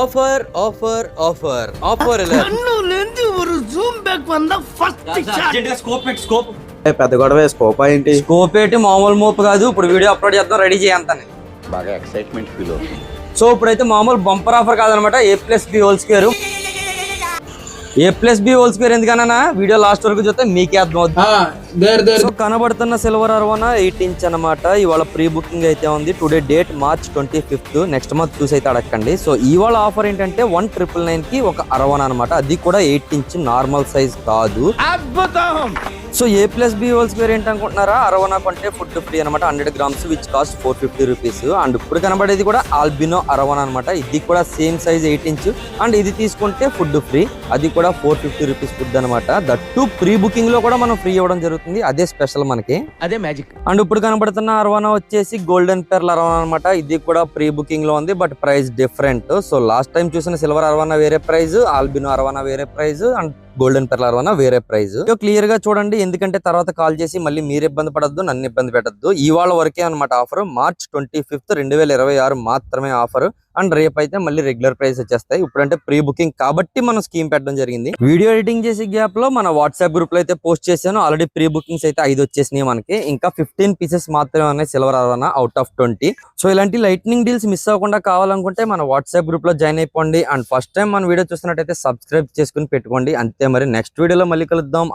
Offer offer offer offer இல்ல கண்ணுலேந்து ஒரு zoom back வந்தா ஃபர்ஸ்ட் ஷாட் స్కోప్ పెద్ద గొడవ స్కోప్ ఏంటి స్కోప్ ఏంటి మామూలు మోపు కాదు. ఇప్పుడు వీడియో అప్లోడ్ చేద్దాం, రెడీ చేయంతాను. బాగా ఎక్సైట్మెంట్ ఫీల్ అవుతుంది. సో ఇప్పుడైతే మామూలు బంపర్ ఆఫర్ కాదనమాట. A+B² A+B² ఎందుకన్నా వీడియో లాస్ట్ వరకు చూస్తే మీకే అర్థం అవుతుంది. సో కనబడుతున్న సిల్వర్ అరవనా 8 ఇంచ్ అనమాట. ఇవాళ ప్రీ బుకింగ్ అయితే ఉంది. Today date March 25th. Next month చూసి అయితే అడగండి. సో ఇవాళ ఆఫర్ ఏంటంటే 1,999 కి ఒక అరవనా అనమాట. అది కూడా 8 ఇంచ్ నార్మల్ సైజ్ కాదు. So A+B² ఏంటనుకుంటున్నారా? అరవనా కొంటే ఫుడ్ ఫ్రీ అనమాట. 100 grams which cost 450 rupees. And ఇప్పుడు కనబడేది కూడా ఆల్బినో అరవనా అనమాట. ఇది కూడా సేమ్ సైజ్ 8 ఇంచ్. అండ్ ఇది తీసుకుంటే ఫుడ్ ఫ్రీ. అది కూడా 450 రూపీస్ ఫుడ్ అనమాట. దట్టు ప్రీ బుకింగ్ లో కూడా మనం ఫ్రీ ఇవ్వడం జరుగుతుంది. అదే స్పెషల్ మనకి, అదే మ్యాజిక్. అండ్ ఇప్పుడు కనబడుతున్న అరవనా వచ్చేసి గోల్డెన్ పెర్ల్ అరవనా అనమాట. ఇది కూడా ప్రీ బుకింగ్ లో ఉంది, but price different. So last time చూసిన సిల్వర్ అరవనా వేరే ప్రైస్, ఆల్బినో అరవనా వేరే ప్రైస్, అండ్ గోల్డెన్ పెర్ల్ అరవనా వేరే ప్రైస్. క్లియర్ గా చూడండి, ఎందుకంటే తర్వాత కాల్ చేసి మళ్ళీ మీరు ఇబ్బంది పడద్దు, నన్ను ఇబ్బంది పెట్టద్దు. ఇవాళ వరకే అనమాట ఆఫర్. March 25th 2026 మాత్రమే ఆఫర్. అండ్ రేపు అయితే మళ్ళీ రెగ్యులర్ ప్రైస్ వచ్చేస్తాయి. ఇప్పుడంటే ప్రీ బుకింగ్ కాబట్టి మనం స్కీమ్ పెట్టడం జరిగింది. వీడియో ఎడిటింగ్ చేసే గ్యాప్ లో మన వాట్సాప్ గ్రూప్ లో అయితే పోస్ట్ చేశాను. ఆల్రెడీ ప్రీ బుకింగ్స్ అయితే 5 వచ్చేసినాయి మనకి. ఇంకా 15 పీసెస్ మాత్రమే ఉన్నాయి సిల్వర్ అరవనా అవుట్ ఆఫ్ 20. సో ఇలాంటి లైట్నింగ్ డీల్స్ మిస్ అవ్వకుండా కావాలనుకుంటే మన వాట్సాప్ గ్రూప్ లో జాయిన్ అయిపోండి. అండ్ ఫస్ట్ టైం మన వీడియో చూస్తున్నట్టయితే సబ్స్క్రైబ్ చేసుకుని పెట్టుకోండి. అంతే, మరి నెక్స్ట్ వీడియోలో మళ్ళీ కలుద్దాం.